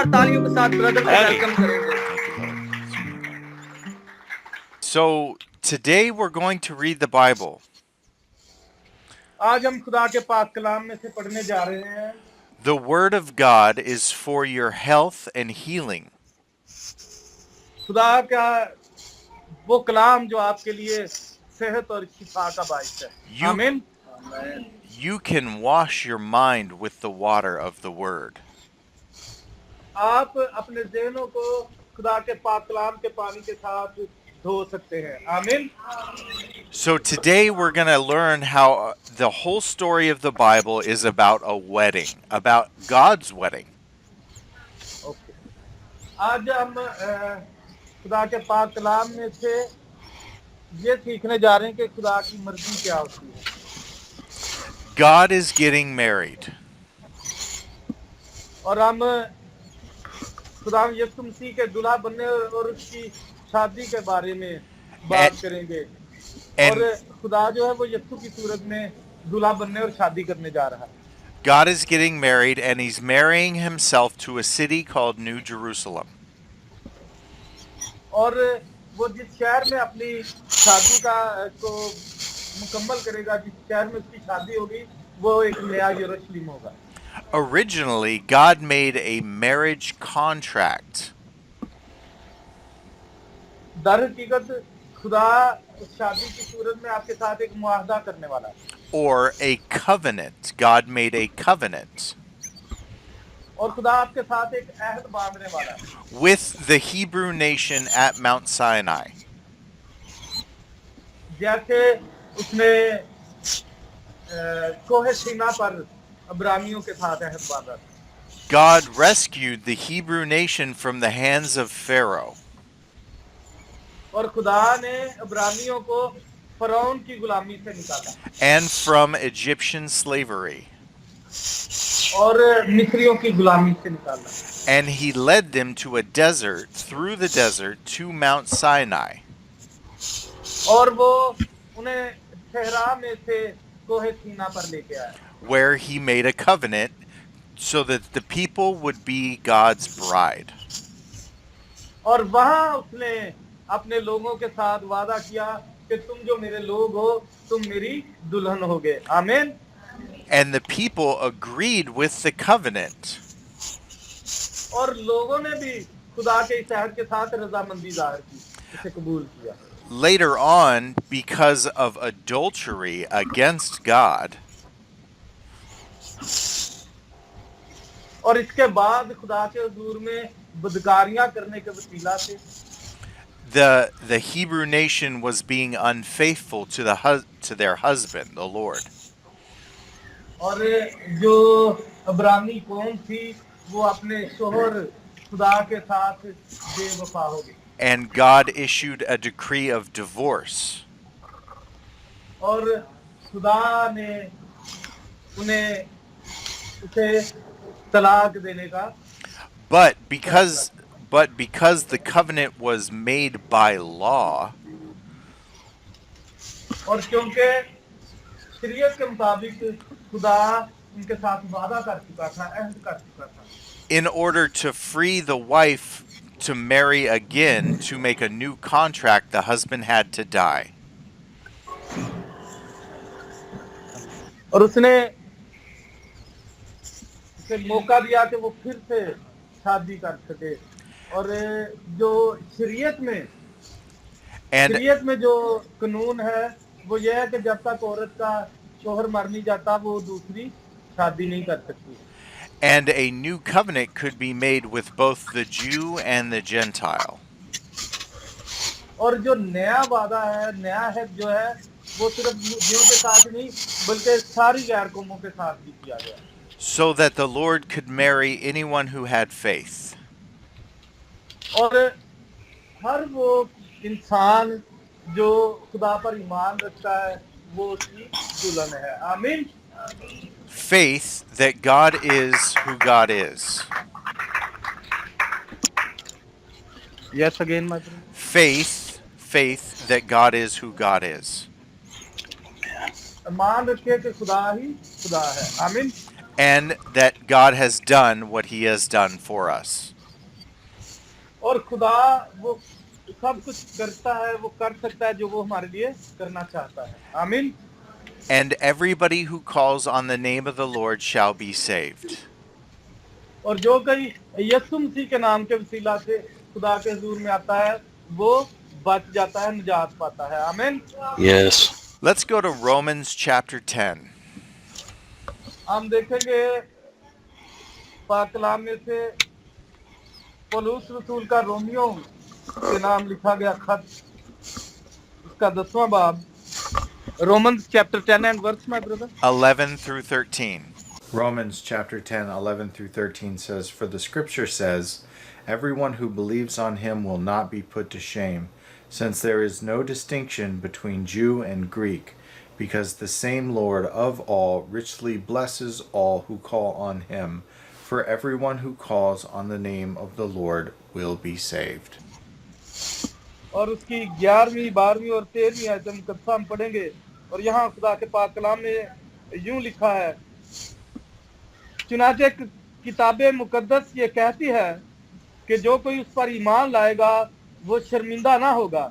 जोरदार तालियों के साथ ब्रदर को Abby. वेलकम करेंगे। So today we're going to read the Bible. आज हम खुदा के पाक कलाम में से पढ़ने जा रहे हैं। The Word of God is for your health and healing. खुदा का वो कलाम जो आपके लिए सेहत और शिफा का बाइस है। You- आमीन। You can wash your mind with the water of the Word. आप अपने ज़हनों को खुदा के पाक कलाम के पानी के साथ धो सकते हैं। आमीन। So today we're going to learn how the whole story of the Bible is about a wedding, about God's wedding. Okay. आज हम खुदा के पाक कलाम में से ये सीखने जा रहे हैं कि खुदा की मर्जी क्या होती है। God is getting married. और हम खुदा यीशु मसीह के दुल्हा बनने और उसकी शादी के बारे में बात करेंगे। और खुदा जो है वो यीशु की सूरत में दुल्हा बनने और शादी करने जा रहा है। God is getting married and he's marrying himself to a city called New Jerusalem. और वो जिस शहर में अपनी शादी का को मुकम्मल करेगा, जिस शहर में उसकी शादी होगी, वो एक नया यरूशलेम होगा। Originally, God made a marriage contract. दर हकीकत खुदा शादी की सूरत में आपके साथ एक मुआहदा करने वाला है। Or a covenant. God made a covenant और खुदा आपके साथ एक अहद बांधने वाला है। with the Hebrew nation at Mount Sinai. जैसे उसने कोहे सीना पर अब्रानियों के साथ अहद बांधा। God rescued the Hebrew nation from the hands of Pharaoh. और खुदा ने अब्रानियों को फरौन की गुलामी से निकाला And from Egyptian slavery. और मिस्रियों की गुलामी से निकाला। And he led them to a desert, through the desert, to Mount Sinai. और वो उन्हें सहरा में से कोहे सीना पर लेके आया, Where he made a covenant so that the people would be God's bride. और वहां उसने अपने लोगों के साथ वादा किया कि तुम जो मेरे लोग हो, तुम मेरी दुल्हन होगे। आमीन। And the people agreed with the covenant. और लोगों ने भी खुदा के इस अहद के साथ रजामंदी जाहिर की, इसे कबूल किया। Later on, because of adultery against God, और इसके बाद खुदा के हुजूर में बदकारियां करने के वसीला से the Hebrew nation was being unfaithful to their husband, the Lord. और जो अब्रानी कौम थी वो अपने शोहर खुदा के साथ बेवफा हो गई। And God issued a decree of divorce. और खुदा ने उन्हें उसे तलाक देने का, But because the covenant was made by law, और क्योंकि शरीयत के मुताबिक खुदा उनके साथ वादा कर चुका था, अहद कर चुका था, in order to free the wife to marry again, to make a new contract, the husband had to die. और उसने उसे मौका दिया कि वो फिर से शादी कर सके। और जो शरीयत And में जो कानून है वो ये है कि जब तक औरत का शोहर मर नहीं जाता वो दूसरी शादी नहीं कर सकती। And a new covenant could be made with both the Jew and the Gentile. और जो नया वादा है, नया है जो है, वो सिर्फ यहूदियों के साथ नहीं बल्कि सारी गैर कौमों के साथ भी किया गया, So that the Lord could marry anyone who had faith. और हर वो इंसान जो खुदा पर ईमान रखता है वो उसकी दुल्हन है। आमीन। Faith that God is who God is. Yes, again, my brother. Faith that God is who God is. ईमान रखिए कि खुदा ही खुदा है। आमीन। And that God has done what he has done for us. और खुदा वो सब कुछ करता है, वो कर सकता है जो वो हमारे लिए करना चाहता है. आमीन. And everybody who calls on the name of the Lord shall be saved. और जो कोई यीशु मसीह के नाम के वसीला से खुदा के हुजूर में आता है, वो बच जाता है, निजात पाता है. आमीन. Yes. Let's go to Romans chapter 10. हम देखेंगे पाक कलाम में से पौलुस रसूल का रोमियो के नाम लिखा गया खत, इसका 10वां बाब. Romans chapter 10 and verse, my brother. 11 through 13. Romans chapter 10, 11 through 13 says, For the scripture says, Everyone who believes on him will not be put to shame, since there is no distinction between Jew and Greek, because the same Lord of all richly blesses all who call on him. For everyone who calls on the name of the Lord will be saved. और उसकी 11वीं 12वीं और 13वीं आयत मुकद्दसा हम पढ़ेंगे. और यहाँ खुदा के पाक कलाम में यूं लिखा है, चुनाचे किताबे मुकद्दस ये कहती है कि जो कोई उस पर ईमान लाएगा वो शर्मिंदा ना होगा,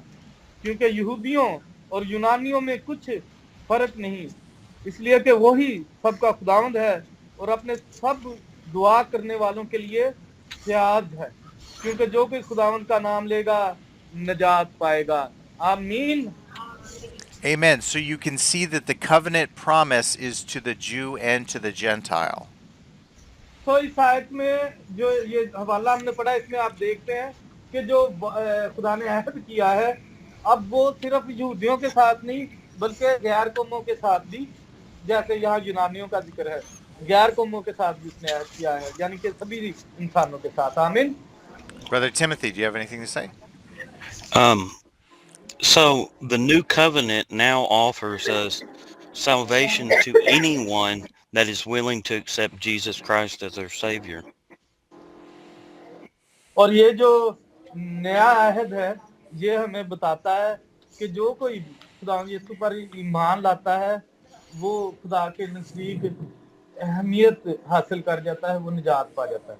क्योंकि यहूदियों और यूनानियों में कुछ फर्क नहीं, इसलिए कि वही सबका खुदावंद है और अपने सब दुआ करने वालों के लिए सियाज है, क्योंकि जो कोई खुदावंद का नाम लेगा निजात पाएगा. आमीन. Amen. So you can see that the covenant promise is to the Jew and to the Gentile. तो इस आयत में जो ये हवाला हमने पढ़ा, इसमें आप देखते हैं कि जो खुदा ने अहद किया है, अब वो सिर्फ यहूदियों के साथ नहीं बल्कि गैर कौमों के साथ भी, जैसे यहाँ यूनानियों का जिक्र है, गैर कौमों के साथ भी उसने अहद किया है, यानी कि सभी इंसानों के साथ. आमीन. Brother Timothy, do you have anything to say? So the new covenant now offers us salvation to anyone that is willing to accept Jesus Christ as their Savior. और ये जो नया अहद है, ये हमें बताता है कि जो कोई खुदा यीशु पर ईमान लाता है, वो खुदा के नजदीक अहमियत हासिल कर जाता है, वो निजात पा जाता है.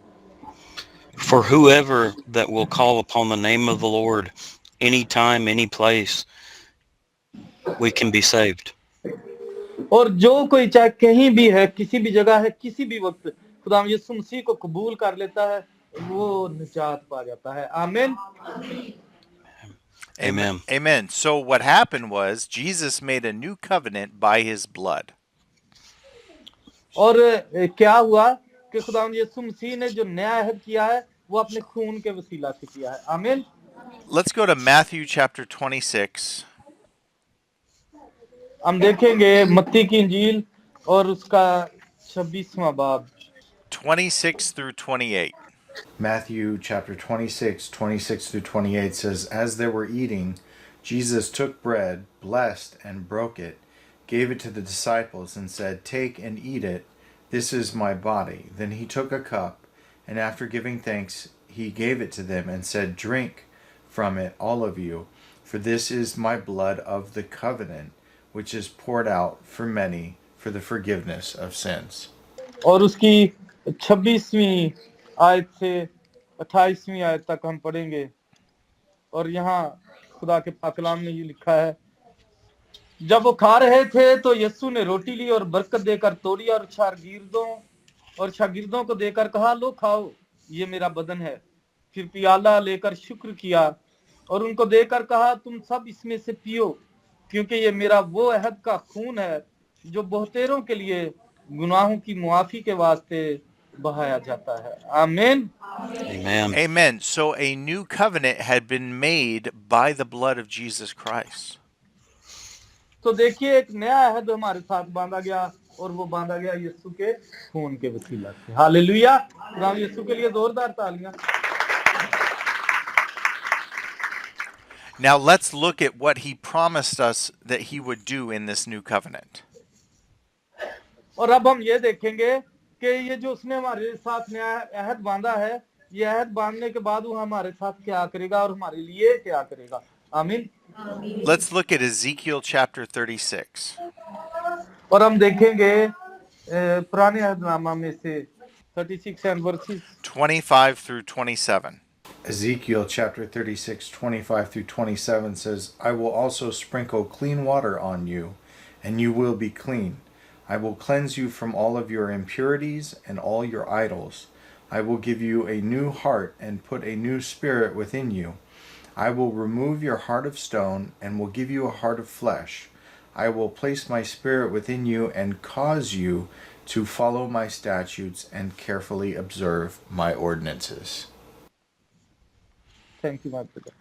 For whoever that will call upon the name of the Lord anytime, any place, we can be saved. और जो कोई चाहे कहीं भी है, किसी भी जगह है, किसी भी वक्त खुदा यीशु मसीह को कबूल कर लेता है, वो निजात पा जाता है. आमीन. Amen. Amen. So what happened was Jesus made a new covenant by his blood. और क्या हुआ कि खुदा यीशु मसीह ने जो नया अहद किया है, वो अपने खून के वसीला से किया है. आमीन. Let's go to Matthew chapter 26. हम देखेंगे मत्ती की इंजील और उसका 26वां बाब. 26 through 28. Matthew chapter 26, 26 through 28 says, As they were eating, Jesus took bread, blessed and broke it, gave it to the disciples, and said, Take and eat it. This is my body. Then he took a cup, and after giving thanks, he gave it to them and said, Drink from it, all of you, for this is my blood of the covenant, which is poured out for many for the forgiveness of sins. और उसकी 26वीं आयत से 28वीं आयत तक हम पढ़ेंगे. और यहाँ खुदा के पाक कलाम में ये लिखा है, जब वो खा रहे थे तो यीशु ने रोटी ली और बरकत देकर तोड़ी और शागिर्दों को देकर कहा, लो खाओ, ये मेरा बदन है. फिर पियाला लेकर शुक्र किया और उनको देकर कहा, तुम सब इसमें से पियो, क्योंकि ये मेरा वो अहद का खून है जो बहुतेरों के लिए गुनाहों की मुआफी के वास्ते बहाया जाता है. आमीन. Amen. Amen. So a new covenant had been made by the blood of Jesus Christ. तो देखिए, एक नया अहद हमारे साथ बांधा गया और वो बांधा गया यीशु के खून के वसीला से. हालेलुया. खुदा यीशु के लिए जोरदार तालियां. Now let's look at what he promised us that he would do in this new covenant. और अब हम ये देखेंगे कि ये जो उसने हमारे साथ नया अहद बांधा है, ये अहद बांधने के बाद वो हमारे साथ क्या करेगा और हमारे लिए क्या करेगा. आमीन. Let's look at Ezekiel chapter 36. और हम देखेंगे पुराने अहदनामा में से 36 and verses 25 through 27. Ezekiel chapter 36, 25 through 27 says, I will also sprinkle clean water on you, and you will be clean. I will cleanse you from all of your impurities and all your idols. I will give you a new heart and put a new spirit within you. I will remove your heart of stone and will give you a heart of flesh. I will place my spirit within you and cause you to follow my statutes and carefully observe my ordinances. Thank you my brother.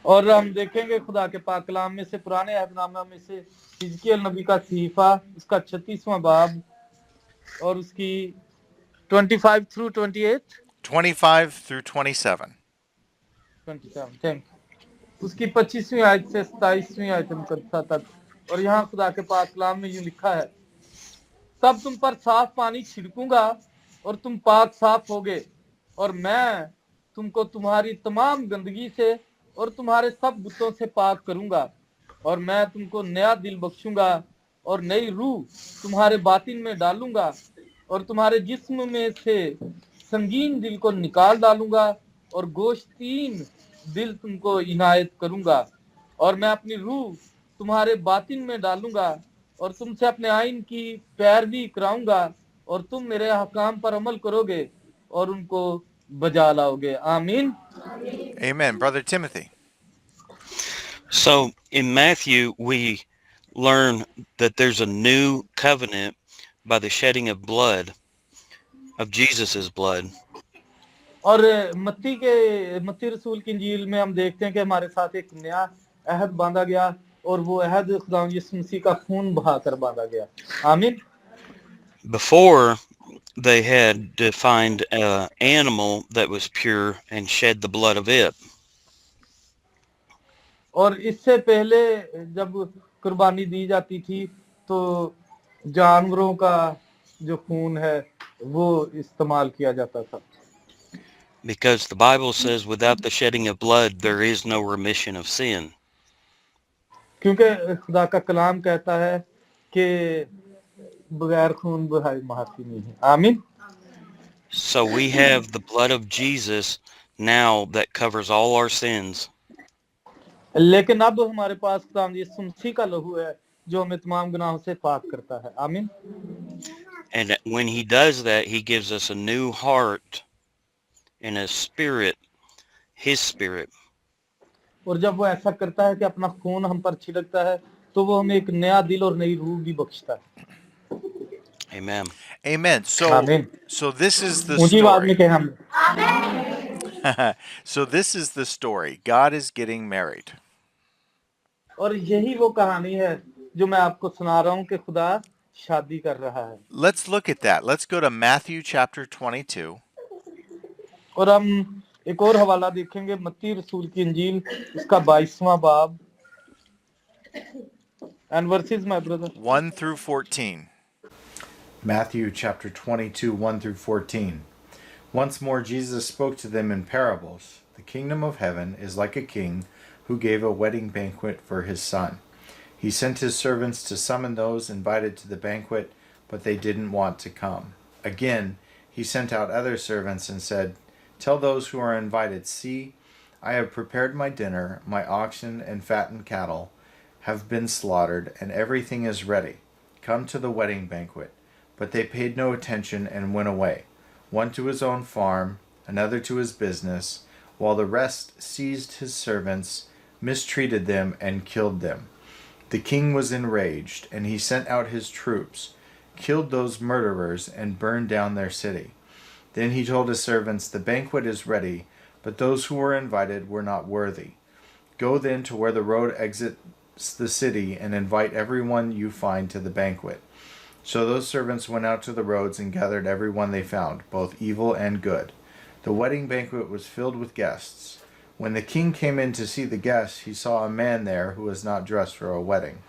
और हम देखेंगे खुदा के पाक कलाम में से, पुराने अहदनामा में से, हिजकिय्याह नबी का सहीफा, उसका 36वां बाब और उसकी 25 through 28 25 through 27. 27 thank you. उसकी 25वीं आयत से 27वीं आयत मुकद्दसा तक। और यहाँ खुदा के पाक कलाम में यूं लिखा है, तब तुम पर साफ पानी छिड़कूंगा और तुम पाक साफ होगे, और मैं तुमको तुम्हारी तमाम गंदगी से और तुम्हारे सब बुतों से पाक करूंगा, और मैं तुमको नया दिल बख्शूंगा और नई रूह तुम्हारे बातिन में डालूंगा, और तुम्हारे जिस्म में से संगीन दिल को निकाल डालूंगा और गोश्तीन दिल तुमको इनायत करूंगा, और मैं अपनी रूह तुम्हारे बातिन में डालूंगा और तुमसे अपने आइन की पैरवी कराऊंगा, और तुम मेरे हकाम पर अमल करोगे और उनको बजा लाओगे। आमीन। Amen. Brother Timothy. So in Matthew, we learn that there's a new covenant by the shedding of blood, of Jesus's blood. और मत्ती रसूल की इंजील में हम देखते हैं कि हमारे साथ एक नया अहद बांधा गया, और वो अहद खुदा यीशु मसीह का खून बहाकर बांधा गया। आमीन। Before, they had to find an animal that was pure and shed the blood of it. और इससे पहले जब कुर्बानी दी जाती थी तो जानवरों का जो खून है वो इस्तेमाल किया जाता था। Because the Bible says without the shedding of blood, there is no remission of sin. क्योंकि खुदा का कलाम कहता है कि बगैर खून बहाए माफी नहीं है। आमीन। So we have the blood of Jesus now that covers all our sins. लेकिन अब हमारे पास खुदा यीशु मसीह का लहू है जो हमें तमाम गुनाहों से पाक करता है। आमीन। And when he does that, he gives us a new heart and a spirit, his spirit. और जब वो ऐसा करता है कि अपना खून हम पर छिड़कता है तो वो हमें एक नया दिल और नई रूह भी बख्शता है। Amen. Amen. So, Amen. so this is the ऊंची आवाज में story. कहें हम। So this is the story. God is getting married. और यही वो कहानी है जो मैं आपको सुना रहा हूँ कि खुदा शादी कर रहा है। Let's look at that. Let's go to Matthew chapter 22. और हम एक और हवाला देखेंगे, मत्ती रसूल की इंजील उसका 22वां बाब and verses, my brother, 1 through 14. Matthew chapter 22, 1 through 14. Once more Jesus spoke to them in parables. The kingdom of heaven is like a king who gave a wedding banquet for his son. He sent his servants to summon those invited to the banquet, but they didn't want to come. Again, he sent out other servants and said, Tell those who are invited, see, I have prepared my dinner, my oxen and fattened cattle have been slaughtered, and everything is ready. Come to the wedding banquet. But they paid no attention and went away, one to his own farm, another to his business, while the rest seized his servants, mistreated them, and killed them. The king was enraged, and he sent out his troops, killed those murderers, and burned down their city. Then he told his servants, The banquet is ready, but those who were invited were not worthy. Go then to where the road exits the city, and invite everyone you find to the banquet. So those servants went out to the roads and gathered everyone they found, both evil and good. The wedding banquet was filled with guests. When the king came in to see the guests, he saw a man there who was not dressed for a wedding.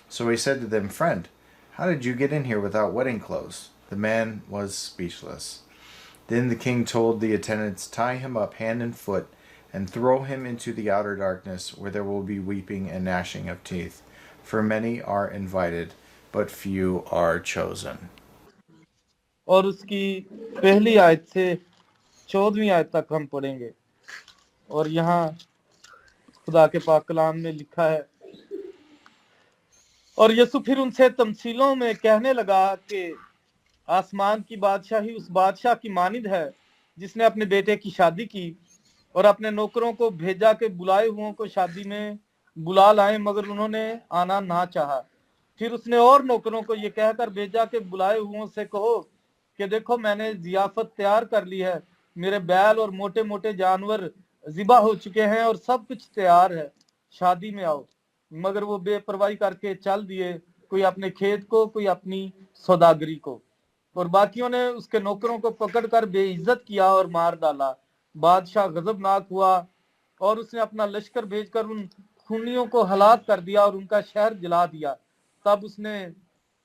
So he said to them, Friend, how did you get in here without wedding clothes? The man was speechless. Then the king told the attendants, Tie him up hand and foot, and throw him into the outer darkness, where there will be weeping and gnashing of teeth. For many are invited, but few are chosen. और उसकी पहली आयत से 14वीं आयत तक हम पढ़ेंगे। और यहाँ खुदा के पाक कलाम में लिखा है, और यीशु फिर उनसे तमसीलों में कहने लगा कि आसमान की बादशाही उस बादशाह की मानिंद है जिसने अपने बेटे की शादी की और अपने नौकरों को भेजा के बुलाए हुओं को शादी में बुला लाए, मगर उन्होंने आना ना चाहा। फिर उसने और नौकरों को ये कहकर भेजा कि बुलाए हुओं से कहो कि देखो मैंने जियाफत तैयार कर ली है, मेरे बैल और मोटे मोटे जानवर ज़िबा हो चुके हैं और सब कुछ तैयार है, शादी में आओ। मगर वो बेपरवाही करके चल दिए, कोई अपने खेत को, कोई अपनी सौदागरी को। और बाकियों ने उसके नौकरों को पकड़कर बेइज्जत किया और मार डाला। बादशाह गजबनाक हुआ और उसने अपना लश्कर भेजकर उन खूनियों को हलाक कर दिया और उनका शहर जला दिया। तब उसने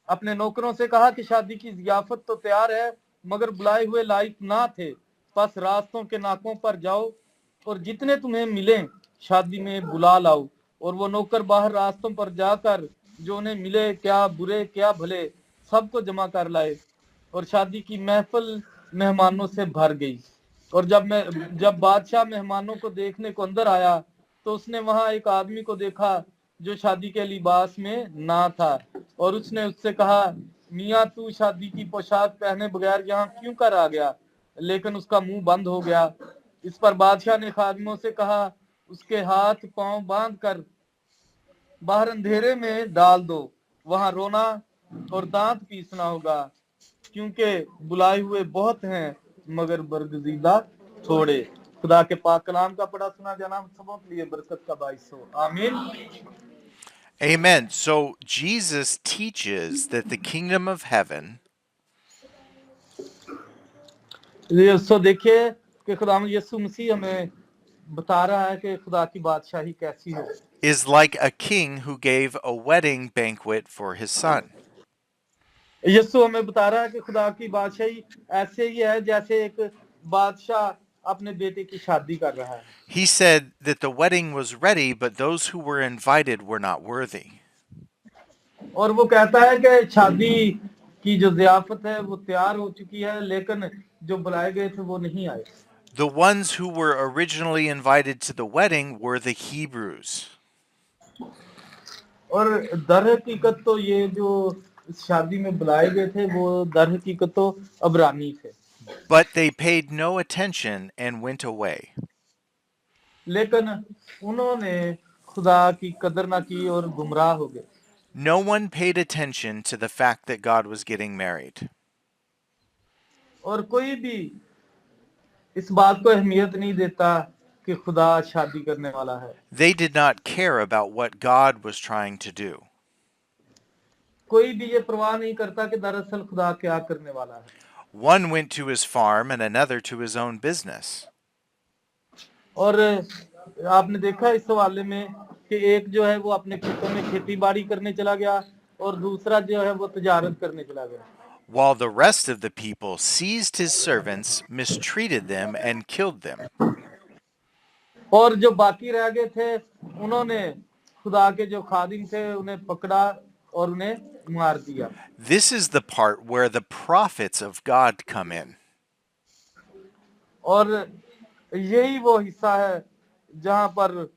अपने नौकरों से कहा कि शादी की जियाफत तो तैयार है, मगर बुलाए हुए लायक ना थे। बस रास्तों के नाकों पर जाओ और जितने तुम्हें मिले शादी में बुला लाओ। और वो नौकर बाहर रास्तों पर जाकर जो उन्हें मिले, क्या बुरे क्या भले, सबको जमा कर लाए और शादी की महफिल मेहमानों से भर गई। और जब बादशाह मेहमानों को देखने को अंदर आया तो उसने वहां एक आदमी को देखा जो शादी के लिबास में ना था, और उसने उससे कहा, मियाँ तू शादी की पोशाक पहने बगैर यहाँ क्यों कर आ गया? लेकिन उसका मुंह बंद हो गया। इस पर बादशाह ने खादिमों से कहा, उसके हाथ पांव बांध कर बाहर अंधेरे में डाल दो, वहां रोना और दांत पीसना होगा, क्योंकि बुलाए हुए बहुत हैं मगर बरगजीदा थोड़े। खुदा के पाक कलाम का पढ़ा सुना जाना हम सबों के लिए बरकत का बाइस हो, आमीन। Amen. So Jesus teaches that the kingdom of heaven ये सो देखिए कि खुदा यीशु मसीह हमें बता रहा है कि खुदा की बादशाही कैसी हो। is like a king who gave a wedding banquet for his son. यीशु हमें बता रहा है कि खुदा की बादशाही ऐसे ही है जैसे एक बादशाह अपने बेटे की शादी कर रहा है। He said that the wedding was ready, but those who were invited were not worthy. और वो कहता है कि शादी की जो ज़ियाफत है वो तैयार हो चुकी है, लेकिन जो बुलाए गए थे वो नहीं आए। The ones who were originally invited to the wedding were the Hebrews. और दर हकीकत तो ये जो इस शादी में बुलाए गए थे वो दर हकीकत तो अबरानी थे, But they paid no attention and went away. लेकिन उन्होंने खुदा की कदर ना की और गुमराह हो गए। No one paid attention to the fact that God was getting married. और कोई भी इस बात को अहमियत नहीं देता कि खुदा शादी करने वाला है। They did not care about what God was trying to do. कोई भी ये परवाह नहीं करता कि दरअसल खुदा क्या करने वाला है। One went to his farm and another to his own business. और आपने देखा इस हवाले में कि एक जो है वो अपने खेतों में खेती बाड़ी करने चला गया और दूसरा जो है वो तजारत करने चला गया, While the rest of the people seized his servants, mistreated them, and killed them. और जो बाकी रह गए थे उन्होंने खुदा के जो खादिम थे उन्हें पकड़ा और उन्हें मार दिया। This is the part where the prophets of God come in. और यही वो हिस्सा है जहां पर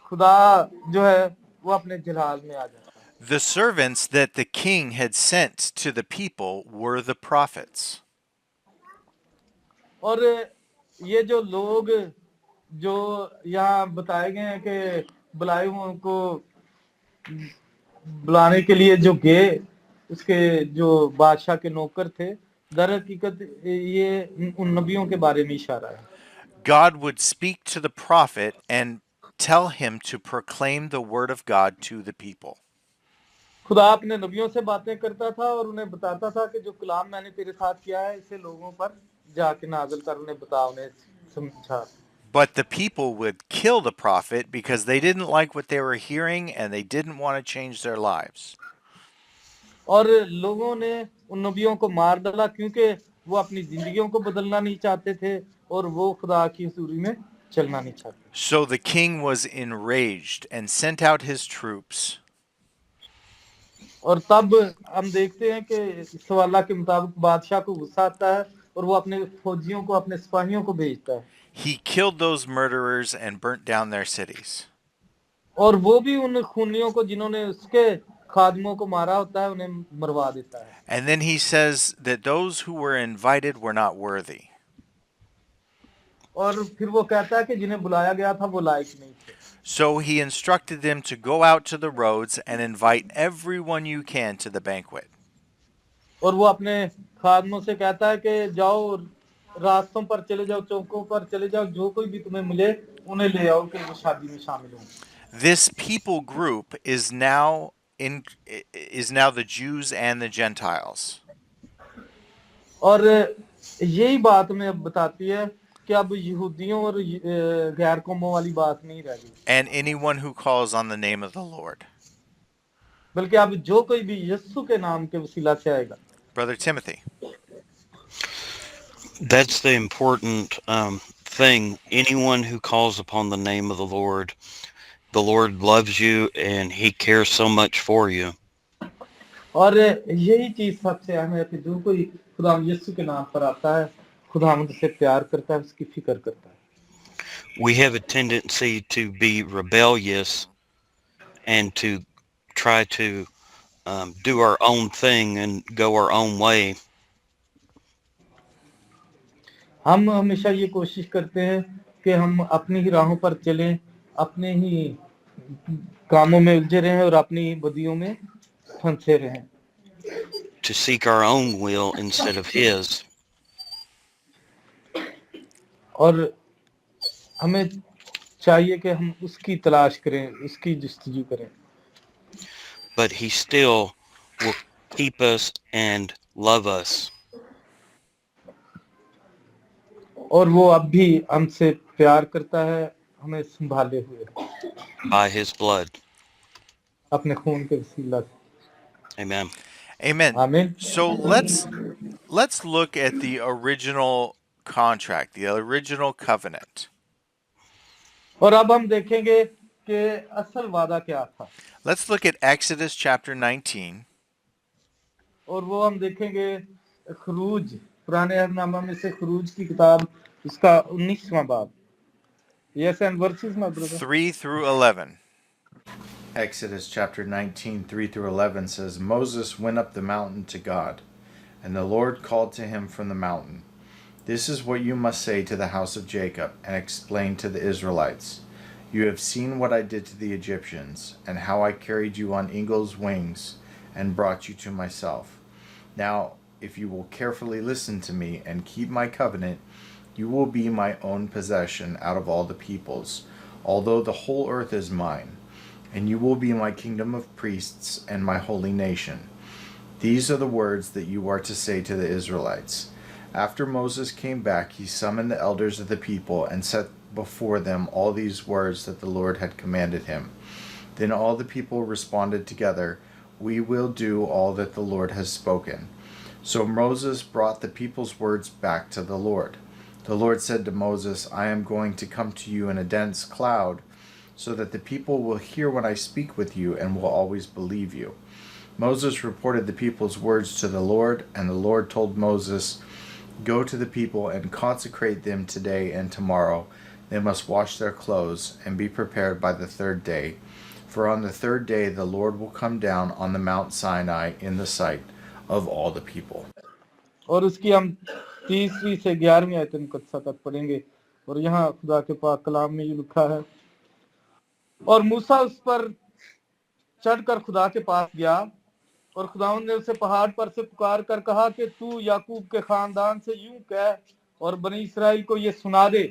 खुदा जो है वो अपने जलाल में आ जाता है। The servants that the king had sent to the people were the prophets. और ये जो लोग जो यहाँ बताए गए हैं कि बुलाए हुओं को बुलाने के लिए जो गए, उसके जो बादशाह के नौकर थे, दर हकीकत ये उन नबियों के बारे में इशारा है। God would speak to the prophet and tell him to proclaim the word of God to the people. खुदा अपने नबियों से बातें करता था और उन्हें बताता था कि जो कलाम मैंने तेरे साथ किया है इसे लोगों पर जाके नाज़िल कर, उन्हें बता, उन्हें समझा। But the people would kill the prophet because they didn't like what they were hearing and they didn't want to change their lives. और लोगों ने उन नबियों को मार डाला क्योंकि वो अपनी जिंदगियों को बदलना नहीं चाहते थे और वो खुदा की हुजूरी में चलना नहीं चाहते। So the king was enraged and sent out his troops. और तब हम देखते हैं कि इस सवाला के मुताबिक बादशाह को गुस्सा आता है और वो अपने फौजियों को, अपने सिपाहियों को भेजता है, He killed those murderers and burnt down their cities. और वो भी उन खूनियों को जिन्होंने उसके खादमों को मारा होता है उन्हें मरवा देता है। And then he says that those who were invited were not worthy. और फिर वो कहता है कि जिन्हें बुलाया गया था वो लायक नहीं थे। So he instructed them to go out to the roads and invite everyone you can to the banquet. और वो अपने खादमों से कहता है कि जाओ, रास्तों पर चले जाओ, चौकों पर चले जाओ, जो कोई भी तुम्हें मिले उन्हें ले आओ कि वो शादी में शामिल हों। This people group is now the Jews and the Gentiles. और यही बात में अब बताती है कि अब यहूदियों और गैर कौमों वाली बात नहीं रह गई, And anyone who calls on the name of the Lord. बल्कि अब जो कोई भी यीशु के नाम के वसीला से आएगा। Brother Timothy. That's the important thing. Anyone who calls upon the name of the Lord loves you and he cares so much for you. और यही चीज सबसे अहम है कि जो कोई खुदा यीशु के नाम पर आता है, खुदा हमसे प्यार करता है, उसकी फिक्र करता है। We have a tendency to be rebellious and to try to do our own thing and go our own way. हम हमेशा ये कोशिश करते हैं कि हम अपनी ही राहों पर चलें, अपने ही कामों में उलझे रहें और अपनी बदियों में फंसे रहें। To seek our own will instead of his. और हमें चाहिए कि हम उसकी तलाश करें, उसकी जस्तजू करें। But he still will keep us and love us. और वो अब भी हमसे प्यार करता है, हमें संभाले हुए By his blood. अपने खून के वसीला से। Amen. Amen. आमीन। So let's look at the original contract, the original covenant. और अब हम देखेंगे कि असल वादा क्या था। Let's look at Exodus chapter 19. और वो हम देखेंगे खरूज, पुराने अहदनामा में से खरूज की किताब, उसका 19वां बाब। Yes, and verses, my brother. 3 through 11. Exodus chapter 19, 3 through 11 says, Moses went up the mountain to God, and the Lord called to him from the mountain. This is what you must say to the house of Jacob, and explain to the Israelites. You have seen what I did to the Egyptians, and how I carried you on eagle's wings, and brought you to myself. Now, if you will carefully listen to me, and keep my covenant, you will be my own possession out of all the peoples, although the whole earth is mine. And you will be my kingdom of priests and my holy nation. These are the words that you are to say to the Israelites. After Moses came back, he summoned the elders of the people and set before them all these words that the Lord had commanded him. Then all the people responded together, We will do all that the Lord has spoken. So Moses brought the people's words back to the Lord. The Lord said to Moses, I am going to come to you in a dense cloud, so that the people will hear when I speak with you and will always believe you. Moses reported the people's words to the Lord, and the Lord told Moses, Go to the people and consecrate them today and tomorrow. They must wash their clothes and be prepared by the third day. For on the third day the Lord will come down on the Mount Sinai in the sight of all the people. और उसकी हम 3वीं से 11वीं आयत तक पढ़ेंगे। और यहाँ खुदा के पाक कलाम में ये लिखा है, और मूसा उस पर चढ़कर खुदा के पास गया, और खुदावंद ने उसे पहाड़ पर से पुकार कर कहा कि तू याकूब के खानदान से यूं कह और बनी इसराइल को ये सुना दे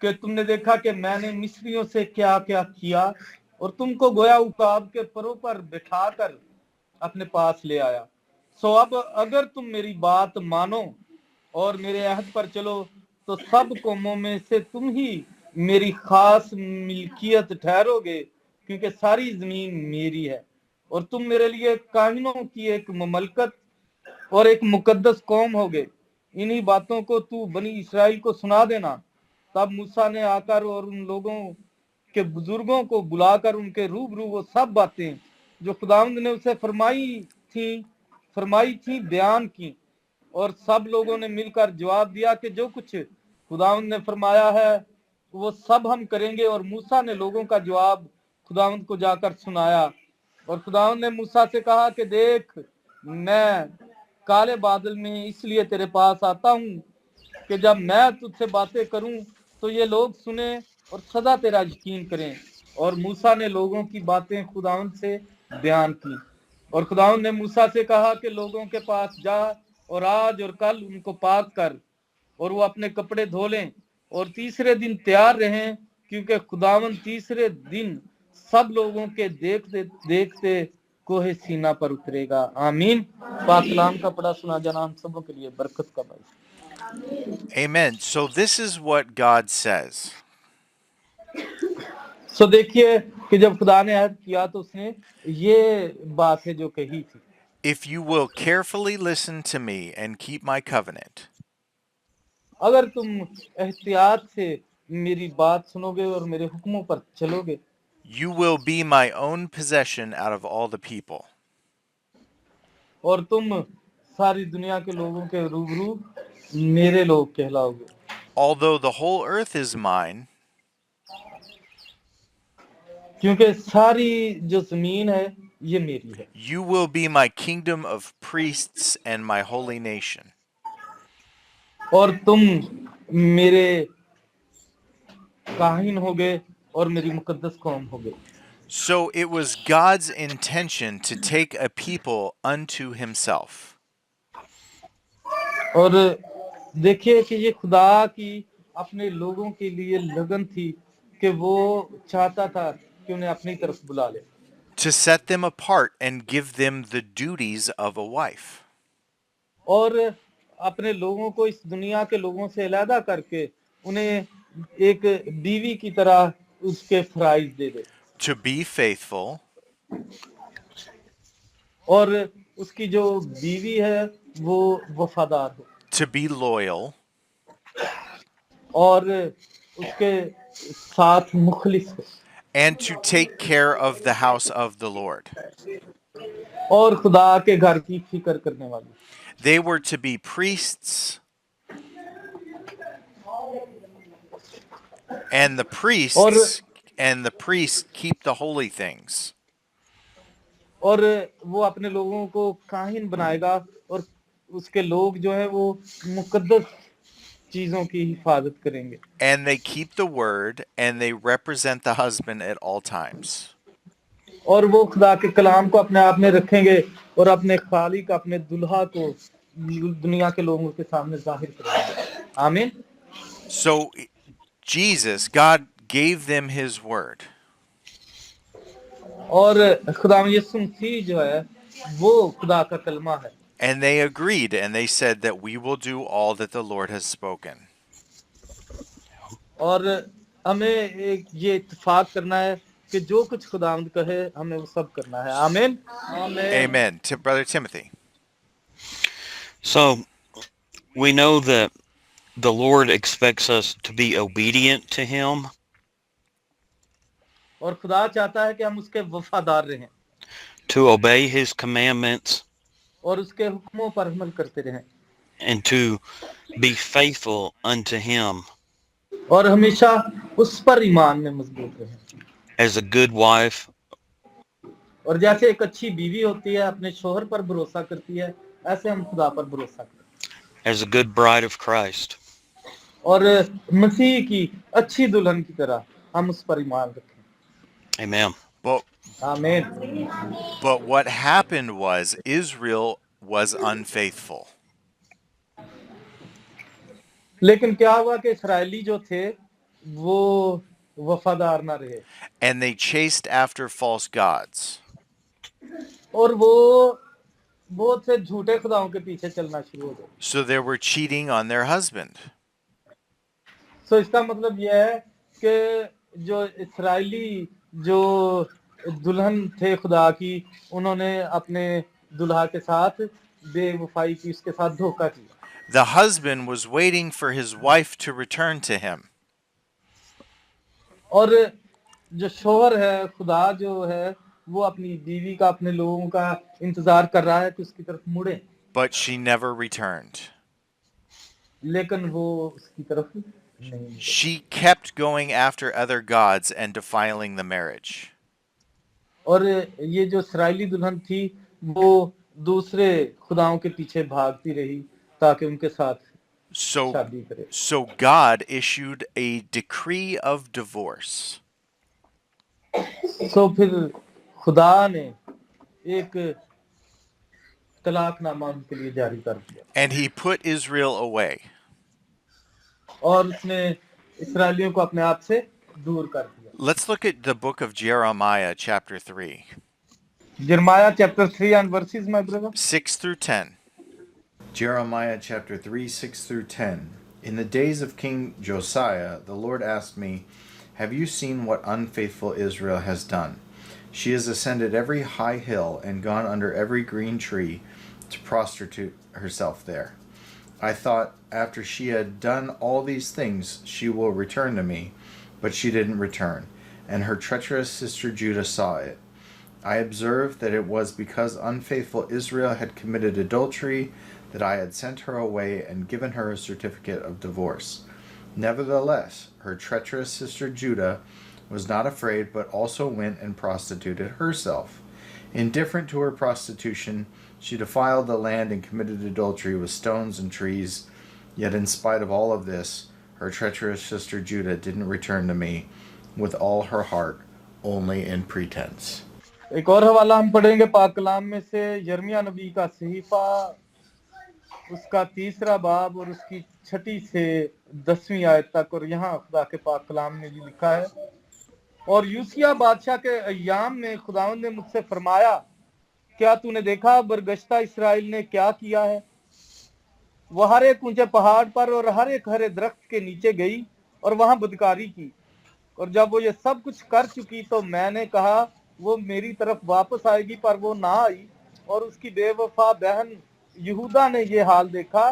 कि तुमने देखा कि मैंने मिस्रियों से क्या क्या किया, और तुमको गोया उकाब के परों पर बिठाकर अपने पास ले आया। सो अब अगर तुम मेरी बात मानो और मेरे अहद पर चलो, तो सब कौमों में से तुम ही मेरी खास मिल्कियत ठहरोगे, क्योंकि सारी जमीन मेरी है, और तुम मेरे लिए काहिनों की एक ममलकत और एक मुकद्दस कौम होगे। इन्हीं बातों को तू बनी इसराइल को सुना देना। तब मूसा ने आकर और उन लोगों के बुजुर्गों को बुलाकर उनके रूबरू वो सब बातें जो खुदावंद ने उसे फरमाई थी बयान की। और सब लोगों ने मिलकर जवाब दिया कि जो कुछ खुदावंद ने फरमाया है वो सब हम करेंगे। और मूसा ने लोगों का जवाब खुदावंद को जाकर सुनाया। और खुदावंद ने मूसा से कहा कि देख, मैं काले बादल में इसलिए तेरे पास आता हूँ कि जब मैं तुझसे बातें करूं तो ये लोग सुने और सदा तेरा यकीन करें। और मूसा ने लोगों की बातें खुदावंद से बयान की। और खुदावंद ने मूसा से कहा कि लोगों के पास जा और आज और कल उनको पाक कर और वो अपने कपड़े धो लें और तीसरे दिन तैयार रहें, क्योंकि खुदावंद तीसरे दिन सब लोगों के देखते देखते कोहे सीना पर उतरेगा। आमीन। पाक कलाम का पढ़ा सुना जाना हम सबों के लिए बरकत का बाइस। Amen. So this is what God says. सो देखिए कि जब खुदा ने अहद किया तो उसने ये बात है जो कही थी, If you will carefully listen to me and keep my covenant, अगर तुम एहतियात से मेरी बात सुनोगे और मेरे हुक्मों पर चलोगे, you will be my own possession out of all the people. और तुम सारी दुनिया के लोगों के रूबरू मेरे लोग कहलाओगे। Although the whole earth is mine, क्योंकि सारी जो जमीन है ये मेरी है। you will be my kingdom of priests and my holy nation. और तुम मेरे काहिन होगे और मेरी मुकद्दस कौम होगे। So it was God's intention to take a people unto himself. और देखिए कि ये खुदा की अपने लोगों के लिए लगन थी कि वो चाहता था कि उन्हें अपनी तरफ बुला ले, To set them apart and give them the duties of a wife. और अपने लोगों को इस दुनिया के लोगों से अलहदा करके उन्हें एक बीवी की तरह उसके फराइज दे दे, To be faithful, और उसकी जो बीवी है वो वफादार हो, to be loyal, और उसके साथ मुखलिस हो, and to take care of the house of the Lord. और खुदा के घर की फिक्र करने वाली। They were to be priests, and the priests keep the holy things. और वो अपने लोगों को काहिन बनाएगा और उसके लोग जो है वो मुकद्दस चीजों की हिफाजत करेंगे। And they keep the word and they represent the husband at all times. और वो खुदा के कलाम को अपने आप में रखेंगे और अपने खालिक अपने दुल्हा को दुनिया के लोगों के सामने जाहिर करेंगे। आमीन। So Jesus, God gave them his word. और खुदा यीशु मसीह जो है वो खुदा का कलमा है। And they agreed and they said that we will do all that the Lord has spoken. और हमें एक ये इत्तेफाक करना है कि जो कुछ खुदावंद कहे हमें वो सब करना है। आमीन। Amen. To Brother Timothy. So we know that the Lord expects us to be obedient to him, और खुदा चाहता है कि हम उसके वफादार रहें to obey his commandments, और उसके हुक्मों पर अमल करते रहें, and to be faithful unto him और हमेशा उस पर ईमान में मजबूत रहें। as a good wife, और जैसे एक अच्छी बीवी होती है अपने शोहर पर भरोसा करती है, ऐसे हम खुदा पर भरोसा करें as a good bride of Christ. और मसीह की अच्छी दुल्हन की तरह हम उस पर ईमान रखें। Amen. आमीन। But what happened was Israel was unfaithful. लेकिन क्या हुआ कि इस्राएली जो थे वो वफादार ना रहे, And they chased after false gods. और वो बहुत से झूठे खुदाओं के पीछे चलना शुरू हो गए। So they were cheating on their husband. तो इसका मतलब यह है कि जो इस्राएली जो दुल्हन थे खुदा की, उन्होंने अपने दुल्हा के साथ बेवफाई की, उसके साथ धोखा किया। The husband was waiting for his wife to return to him. और जो शोहर है खुदा जो है वो अपनी बीवी का अपने लोगों का इंतजार कर रहा है कि उसकी तरफ मुड़े। But she never returned. लेकिन वो उसकी तरफ नहीं गई। She kept going after other gods and defiling the marriage. और ये जो इसराइली दुल्हन थी वो दूसरे खुदाओं के पीछे भागती रही ताकि उनके साथ So, शादी करे। so God issued a decree of divorce. तो फिर खुदा ने एक तलाकनामा उनके लिए जारी कर दिया And he put Israel away. और उसने इस्राएलियों को अपने आप से दूर कर दिया। Let's look at the book of Jeremiah, chapter 3, Jeremiah chapter 3 and verses, my brother. 6 through 10. Jeremiah chapter 3, 6 through 10. In the days of King Josiah, the Lord asked me, "Have you seen what unfaithful Israel has done? She has ascended every high hill and gone under every green tree to prostitute herself there. I thought, after she had done all these things, she will return to me, but she didn't return, and her treacherous sister Judah saw it. I observed that it was because unfaithful Israel had committed adultery that I had sent her away and given her a certificate of divorce. Nevertheless, her treacherous sister Judah was not afraid, but also went and prostituted herself. Indifferent to her prostitution, she defiled the land and committed adultery with stones and trees. Yet in spite of all of this, her treacherous sister Judah didn't return to me with all her heart, only in pretense." एक और हवाला हम पढ़ेंगे पाक कलाम में से यिर्मयाह नबी का सहीफा उसका 3रा बाब और उसकी 6 से 10वीं आयत तक। और यहाँ खुदा के पाक कलाम में ये लिखा है, और यूसिया बादशाह के अय्याम में खुदावंद ने मुझसे फरमाया, क्या तूने देखा बरगश्ता इस्राएल ने क्या किया है? वो हर एक ऊंचे पहाड़ पर और हर एक हरे दरख्त के नीचे गई और वहां बदकारी की, और जब वो ये सब कुछ कर चुकी तो मैंने कहा वो मेरी तरफ वापस आएगी, पर वो ना आई। और उसकी बेवफा बहन यहूदा ने ये हाल देखा।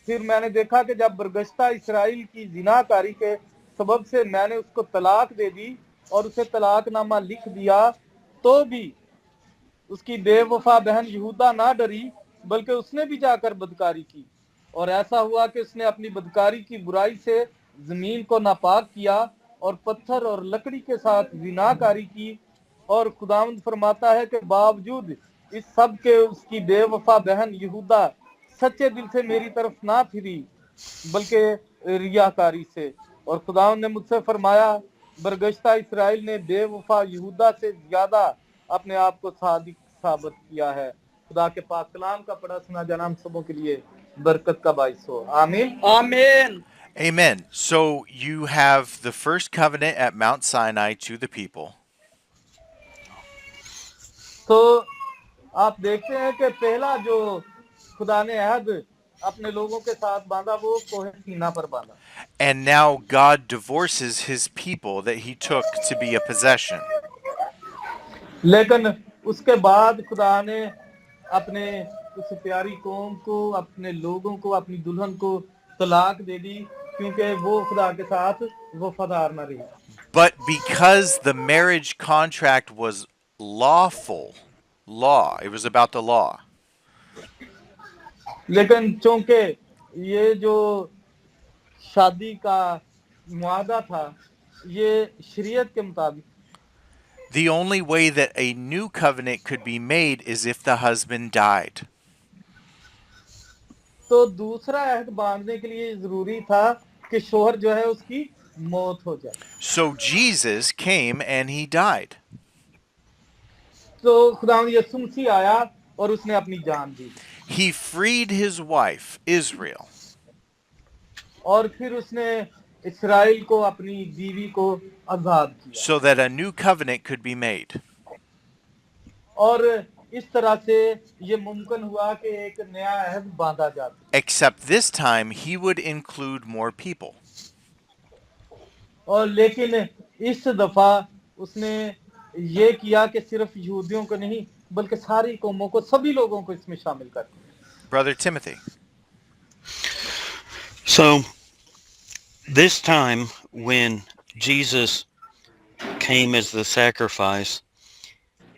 फिर मैंने देखा कि जब बरगश्ता इस्राएल की जिनाकारी के सबब से मैंने उसको तलाक दे दी और उसे तलाकनामा लिख दिया, तो भी उसकी बेवफा बहन यहूदा ना डरी, बल्कि उसने भी जाकर बदकारी की। और ऐसा हुआ कि उसने अपनी बदकारी की बुराई से जमीन को नापाक किया और पत्थर और लकड़ी के साथ जिनाकारी की। और खुदावंद फरमाता है कि बावजूद इस सब के उसकी बेवफा बहन यहूदा सच्चे दिल से मेरी तरफ ना फिरी, बल्कि रियाकारी से। और खुदावंद ने मुझसे फरमाया, बरगश्ता इस्राएल ने बेवफा यहूदा से ज्यादा अपने आप को सादिक साबित किया है। खुदा के पाक कलाम का पढ़ा सुना जाना हम सबों के लिए बरकत का बाइस हो। आमीन आमीन। Amen. So you have the first covenant at Mount Sinai to the people. तो आप देखते हैं कि पहला जो खुदा ने अहद अपने लोगों के साथ बांधा वो कोहे सीना पर बांधा। And now God divorces his people that he took to be a possession. लेकिन उसके बाद खुदा ने अपने उस प्यारी कौम को, अपने लोगों को, अपनी दुल्हन को तलाक दे दी, क्योंकि वो खुदा के साथ वफादार न रही। But because the marriage contract was lawful, law, it was about the law. लेकिन चूंकि ये जो शादी का मुआदा था ये शरीयत के मुताबिक, The only way that a new covenant could be made is if the husband died. तो दूसरा अहद बांधने के लिए जरूरी था कि शोहर जो है उसकी मौत हो जाए। So Jesus came and he died. तो खुदावंद यीशु मसीह आया और उसने अपनी जान दी। He freed his wife, Israel. और फिर उसने इस्राएल को, अपनी बीवी को आजाद किया। So that a new covenant could be made. और इस तरह से ये मुमकिन हुआ कि एक नया अहद बांधा जाता। Except this time he would include more people. और लेकिन इस दफा उसने ये किया कि सिर्फ यहूदियों को नहीं बल्कि सारी कौमों को, सभी लोगों को इसमें शामिल कर दिया। Brother Timothy. So, this time when Jesus came as the sacrifice,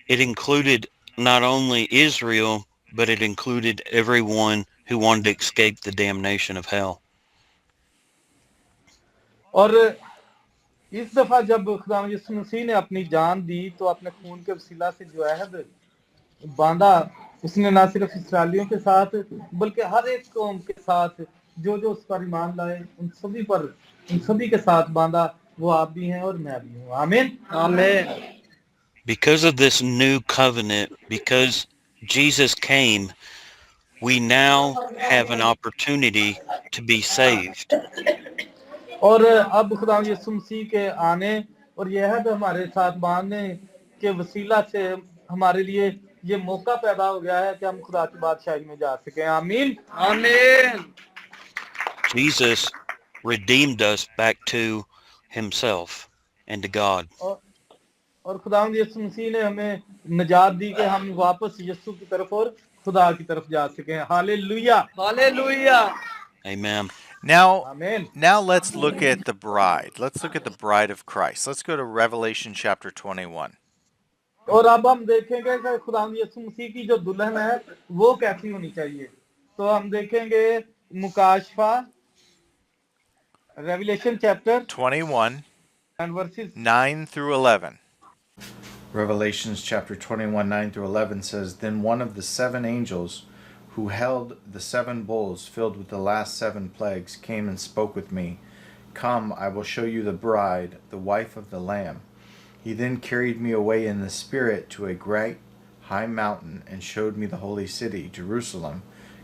it included not only Israel, but it included everyone who wanted to escape the damnation of hell. और इस दफा जब खुदा यीशु मसीह ने अपनी जान दी तो अपने खून के वसीला से जो अहद बांधा, उसने ना सिर्फ इस्राएलियों के साथ बल्कि हर एक कौम के साथ जो जो उस पर ईमान लाए उन सभी के साथ बांधा। वो आप भी हैं और मैं भी हूँ। आमीन आमीन। Because of this new covenant, because Jesus came, we now have an opportunity to be saved. और अब खुदा यीशु मसीह के आने और यह है हमारे साथ बांधने के वसीला से हमारे लिए ये मौका पैदा हो गया है कि हम खुदा की बादशाही में जा सकें। आमीन आमीन। Jesus redeemed us back to himself and to God. और खुदा यीशु मसीह ने हमें निजात दी कि हम वापस यीशु की तरफ और खुदा की तरफ जा सकें। Hallelujah hallelujah. Amen. Now let's look at the bride. Let's look at the bride of Christ. Let's go to Revelation chapter 21. और अब हम देखेंगे कि खुदा यीशु मसीह की जो दुल्हन है वो कैसी होनी चाहिए। तो हम देखेंगे मुकाशफा Revelation chapter 21 and verses 9 through 11. Revelations chapter 21, 9 through 11 says, Then one of the 7 angels who held the 7 bowls filled with the last 7 plagues came and spoke with me. Come, I will show you the bride, the wife of the Lamb. He then carried me away in the Spirit to a great high mountain and showed me the holy city, Jerusalem,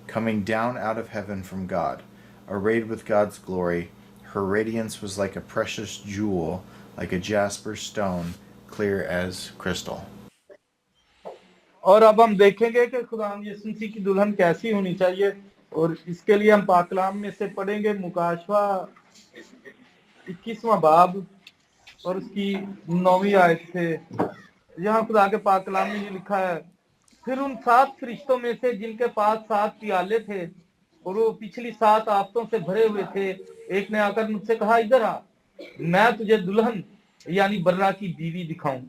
coming down out of heaven from God, arrayed with God's glory. Her radiance was like a precious jewel, like a jasper stone, clear as crystal. और अब हम देखेंगे कि खुदा यीशु मसीह की दुल्हन कैसी होनी चाहिए और इसके लिए हम पाक कलाम में से पढ़ेंगे मुकाशफा 21वां बाब और उसकी 9वीं आयत से। यहाँ खुदा के पाक कलाम में ये लिखा है, फिर उन 7 फरिश्तों में से जिनके पास 7 प्याले थे और वो पिछली 7 आफतों से भरे हुए थे, एक ने आकर मुझसे कहा, इधर आ, मैं तुझे दुल्हन यानी बर्रा की बीवी दिखाऊं।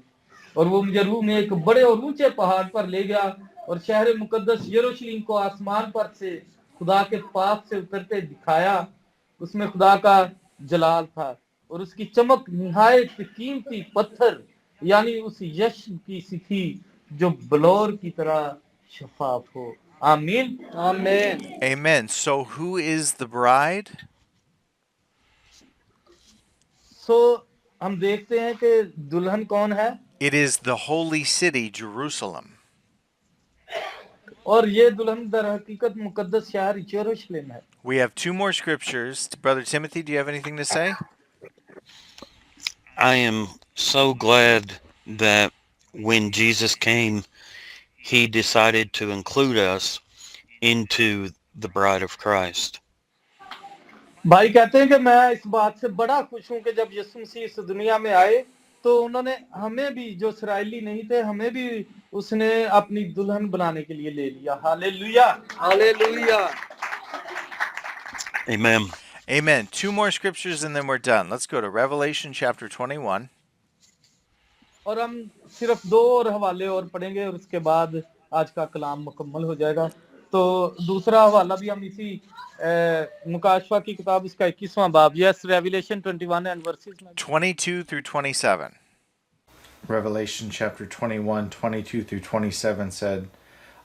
और वो मुझे रूह में एक बड़े और ऊंचे पहाड़ पर ले गया और शहर मुकद्दस यरूशलेम को आसमान पर से खुदा के पास से उतरते दिखाया। उसमें खुदा का जलाल था और उसकी चमक निहायत कीमती पत्थर यानी उस यश्ब की सी थी जो बलौर की तरह शफाफ हो। आमीन आमीन। Amen. So who is the bride? हम देखते हैं कि दुल्हन कौन है। It is the holy city, Jerusalem. और ये दुल्हन दर हकीकत मुकद्दस शहर यरूशलेम है। We have 2 more scriptures. Brother Timothy, do you have anything to say? I am so glad that when Jesus came, he decided to include us into the bride of Christ. भाई कहते हैं कि मैं इस बात से बड़ा खुश हूं कि जब यीशु मसीह इस दुनिया में आए तो उन्होंने हमें भी जो इस्राएली नहीं थे हमें भी उसने अपनी दुल्हन बनाने के लिए ले लिया। Hallelujah hallelujah. Amen. Amen. 2 more scriptures and then we're done. Let's go to Revelation chapter 21. और हम सिर्फ 2 और हवाले और पढ़ेंगे और उसके बाद आज का कलाम मुकम्मल हो जाएगा। तो दूसरा हवाला भी हम इसी मुकाशफा की किताब इसका 21वां बाब, yes, Revelation 21 and verses 22 through 27. Revelation chapter 21, 22 through 27 said,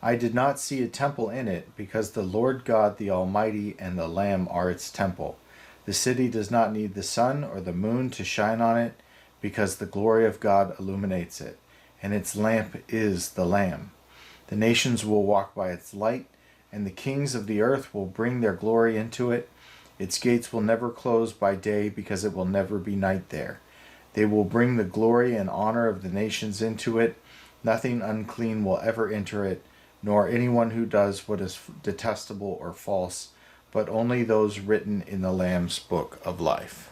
I did not see a temple in it, because the Lord God the Almighty and the Lamb are its temple. The city does not need the sun or the moon to shine on it, because the glory of God illuminates it, and its lamp is the Lamb. The nations will walk by its light, and the kings of the earth will bring their glory into it. Its gates will never close by day, because it will never be night there. They will bring the glory and honor of the nations into it. Nothing unclean will ever enter it, nor anyone who does what is detestable or false, but only those written in the Lamb's book of life.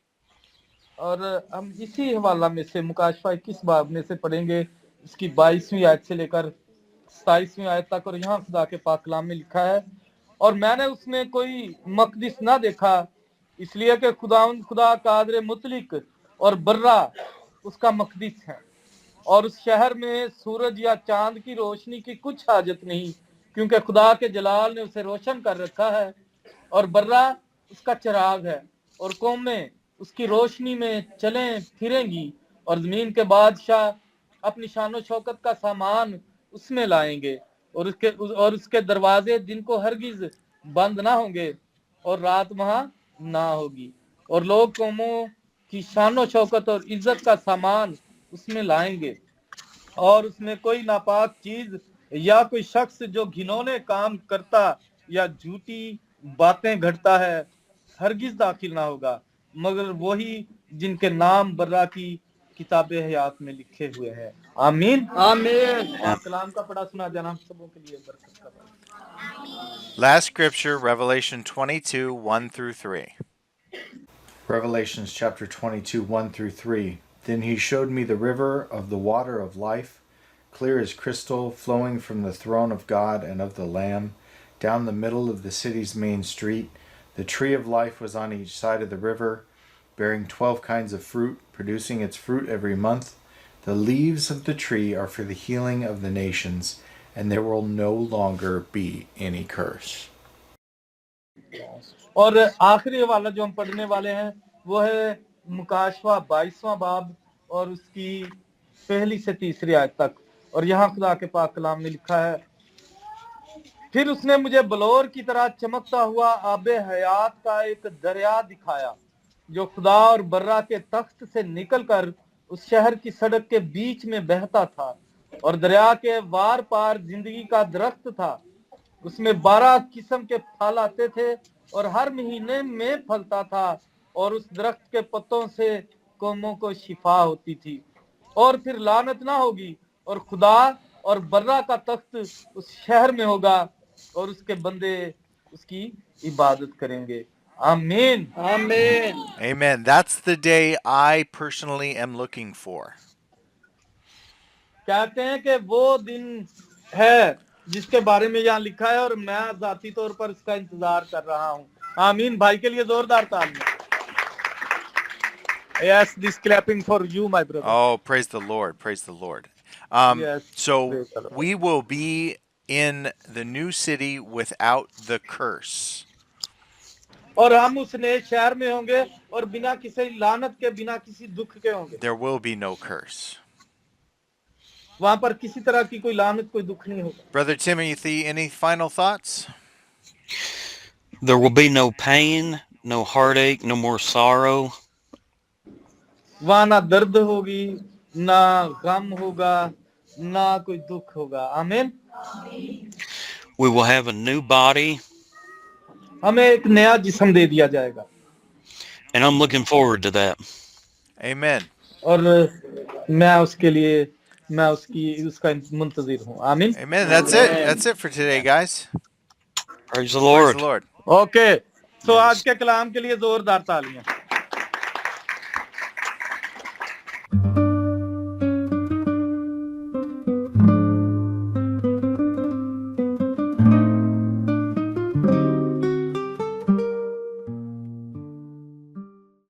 और हम इसी हवाला में से मुकाशफा 21 बाब में से पढ़ेंगे इसकी 22वीं आयत से लेकर 27वीं आयत तक। और यहाँ खुदा के पाक कलाम में लिखा है, और मैंने उसमें कोई मकदिस ना देखा, इसलिए कि खुदा कादर मुतलिक और बर्रा उसका मकदिस है, और उस शहर में सूरज या चांद की रोशनी की कुछ हाजत नहीं, क्योंकि खुदा के जलाल ने उसे रोशन कर रखा है और बर्रा उसका चिराग है और कौमें उसकी रोशनी में चलें फिरेंगी और जमीन के बादशाह अपनी शानो शौकत का सामान उसमें लाएंगे और उसके दरवाजे दिन को हरगिज बंद ना होंगे और रात वहां ना होगी और लोग कौमों की शानो शौकत और इज्जत का सामान उसमें लाएंगे और उसमें कोई नापाक चीज या कोई शख्स जो घिनौने काम करता या झूठी बातें घड़ता है हरगिज दाखिल ना होगा मगर वही जिनके नाम बर्रा की किताबे हयात में लिखे हुए हैं आमीन आमीन पाक कलाम का पढ़ा सुना जाना हम सबों के लिए बरकत का बात। Last scripture, Revelation 22, 1 through 3. Revelations chapter 22, 1 through 3. Then he showed me the river of the water of life, clear as crystal, flowing from the throne of God and of the Lamb, down the middle of the city's main street. The tree of life was on each side of the river, bearing 12 kinds of fruit, producing its fruit every month. The leaves of the tree are for the healing of the nations, and there will no longer be any curse. और आखिरी वाला जो हम पढ़ने वाले हैं वो है मुकाशवा 22वां बाब और उसकी पहली से तीसरी आयत तक और यहाँ खुदा के पाक कलाम में लिखा है फिर उसने मुझे बलौर की तरह चमकता हुआ आबे हयात का एक दरिया दिखाया जो खुदा और बर्रा के तख्त से निकलकर उस शहर की सड़क के बीच में बहता था और दरिया के वार पार जिंदगी का दरख्त था उसमें 12 किस्म के फल आते थे और हर महीने में फलता था और उस दरख्त के पत्तों से कौमों को शिफा होती थी और फिर लानत ना होगी और खुदा और बर्रा का तख्त उस शहर में होगा और उसके बंदे उसकी इबादत करेंगे आमीन आमीन Amen. That's the day I personally am looking for. कहते हैं कि वो दिन है जिसके बारे में यहाँ लिखा है और मैं जाती तौर पर इसका इंतजार कर रहा हूँ आमीन भाई के लिए जोरदार तालियां Yes, this clapping for you, my brother. Oh, praise the Lord. Praise the Lord. Yes, So praise the Lord. we will be in the new city without the curse. और हम उस नए शहर में होंगे और बिना किसी लानत के बिना किसी दुख के होंगे There will be no curse. वहां पर किसी तरह की कोई लानत कोई दुख नहीं होगा Brother Timothy, any final thoughts? There will be no pain, no heartache, no more sorrow. वहां ना दर्द होगी ना गम होगा ना कोई दुख होगा आमीन We will have a new body, हमें एक नया जिस्म दे दिया जाएगा and I'm looking forward to that. Amen. और मैं उसका मुंतजिर हूँ आमीन Amen. That's it. That's it for today, guys. Praise the Praise Lord. the Lord. Okay so आज के कलाम के लिए जोरदार तालियां